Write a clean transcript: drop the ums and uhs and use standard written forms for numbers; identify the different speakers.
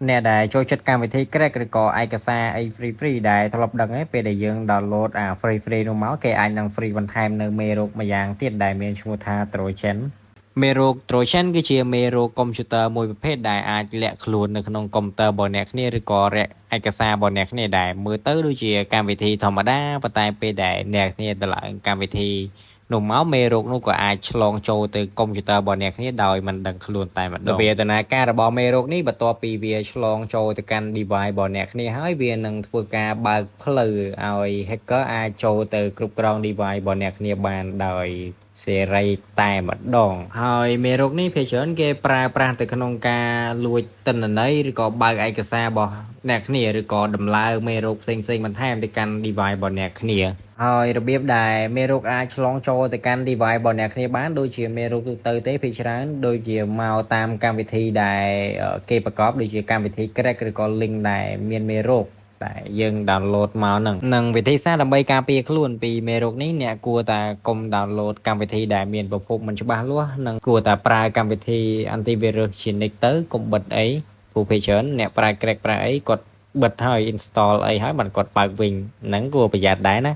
Speaker 1: អ្នកដែលចូលចិត្តកម្មវិធី Crack ឬក៏ឯកសារអី free ដែលធ្លាប់ដឹងឯងពេលដែលយើង download free នោះមកគេអាចនឹង free បន្ថែមនៅមេរោគមួយយ៉ាងទៀតដែលមានឈ្មោះថា Trojan មេរោគ Trojan គឺជាមេរោគកុំព្យូទ័រមួយប្រភេទដែលអាចលាក់ខ្លួននៅក្នុងកុំព្យូទ័ររបស់អ្នកគ្នាឬក៏រាក់ឯកសាររបស់អ្នកគ្នាដែលមើលទៅដូចជាកម្មវិធីធម្មតាប៉ុន្តែពេលដែលអ្នកគ្នាទៅឡើងកម្មវិធីនោះមកមេរោគនោះក៏អាចឆ្លងចូលទៅកុំព្យូទ័ររបស់អ្នកគ្នាដោយមិនដឹងខ្លួនតែម្ដងវាដំណើរការរបស់មេរោគនេះបន្ទាប់ពីវាឆ្លងចូលទៅកាន់ device របស់អ្នកគ្នាហើយវានឹងធ្វើការបើកផ្លូវឲ្យ hacker អាចចូលទៅគ្រប់គ្រង device របស់អ្នកគ្នាបានដោយសេរីតែម្ដងហើយមេរោគនេះភាគច្រើនគេប្រើប្រាស់ទៅក្នុងការលួចទិន្នន័យឬក៏បើកឯកសាររបស់អ្នកគ្នាឬក៏ដំឡើងមេរោគផ្សេងៗបន្ថែមទៅកាន់ device របស់អ្នកគ្នាហើយរបៀបដែលមេរោគអាចឆ្លងចូលទៅកាន់ device របស់អ្នកគ្នាបានដូចជាមេរោគទូទៅទេភាគច្រើនដូចជាមកតាមកម្មវិធីដែលគេប្រកបដូចជាកម្មវិធី crack ឬក៏ link ដែលមានមេរោគតែយើង download មកនឹងវិធីសាស្ត្រដើម្បីការពារខ្លួនពីមេរោគនេះអ្នកគួរតែកុំ download កម្មវិធីដែលមានប្រភពមិនច្បាស់លាស់និងគួរតែប្រើកម្មវិធី antivirus ជានិច្ចទៅកុំបិទអីព្រោះភាគច្រើនអ្នកប្រើ crack ប្រើអីគាត់បិទហើយ install អីហើយបានគាត់បើកវិញហ្នឹងគួរប្រយ័ត្នដែរណា